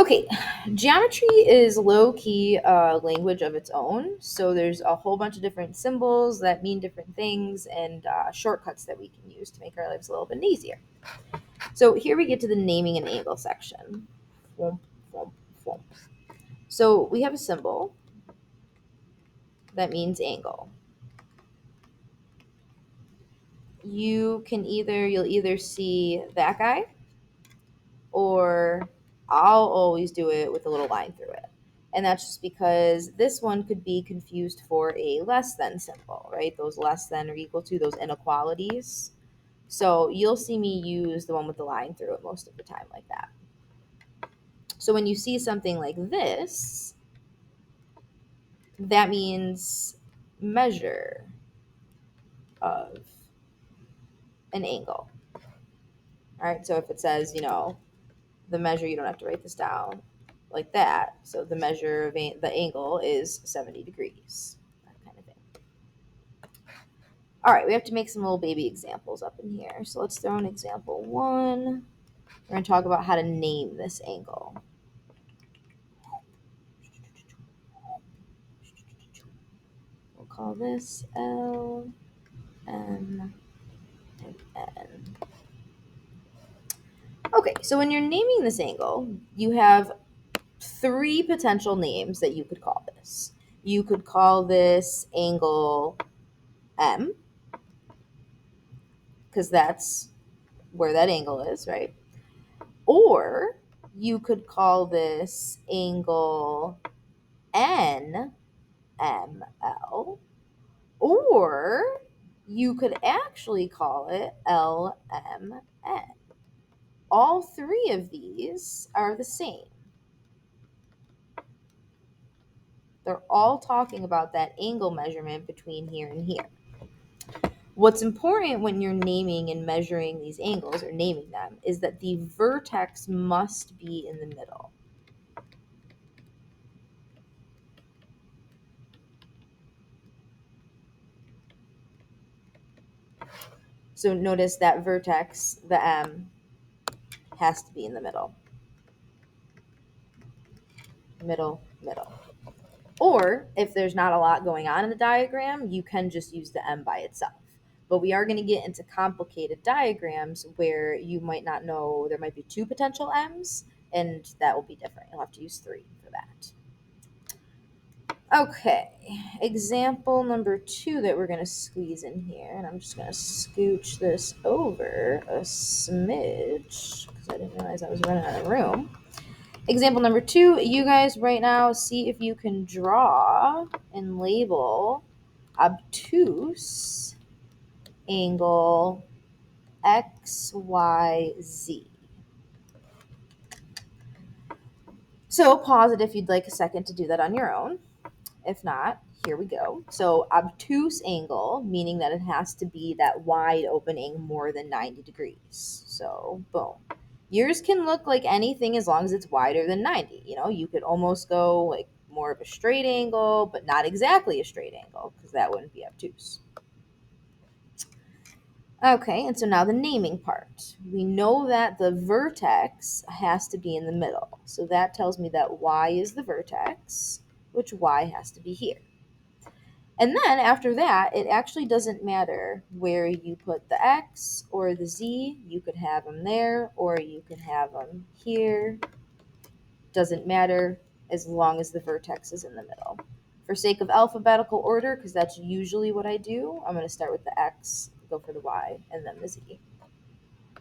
Okay, geometry is low-key language of its own. So there's a whole bunch of different symbols that mean different things and shortcuts that we can use to make our lives a little bit easier. So here we get to the naming and angle section. Whomp, whomp, whomp. So we have a symbol that means angle. You'll either see that guy, or I'll always do it with a little line through it. And that's just because this one could be confused for a less than symbol, right? Those less than or equal to, those inequalities. So you'll see me use the one with the line through it most of the time like that. So when you see something like this, that means measure of an angle. All right, so if it says, the measure, you don't have to write this down like that. So the measure of the angle is 70 degrees, that kind of thing. All right, we have to make some little baby examples up in here. So let's throw in example one. We're going to talk about how to name this angle. We'll call this L, M, and N. Okay, so when you're naming this angle, you have three potential names that you could call this. You could call this angle M, because that's where that angle is, right? Or you could call this angle NML, or you could actually call it LMN. All three of these are the same. They're all talking about that angle measurement between here and here. What's important when you're naming and measuring these angles or naming them is that the vertex must be in the middle. So notice that vertex, the M, has to be in the middle. Middle, middle. Or if there's not a lot going on in the diagram, you can just use the M by itself. But we are going to get into complicated diagrams where you might not know there might be two potential M's, and that will be different. You'll have to use three for that. Okay, example number 2 that we're going to squeeze in here, and I'm just going to scooch this over a smidge because I didn't realize I was running out of room. Example number 2, you guys right now see if you can draw and label obtuse angle XYZ. So pause it if you'd like a second to do that on your own. If not, here we go. So obtuse angle, meaning that it has to be that wide opening more than 90 degrees. So boom. Yours can look like anything as long as it's wider than 90. You could almost go like more of a straight angle, but not exactly a straight angle because that wouldn't be obtuse. Okay, and so now the naming part. We know that the vertex has to be in the middle. So that tells me that Y is the vertex, which Y has to be here. And then after that, it actually doesn't matter where you put the X or the Z. You could have them there or you could have them here. Doesn't matter as long as the vertex is in the middle. For sake of alphabetical order, because that's usually what I do, I'm going to start with the X, go for the Y, and then the Z.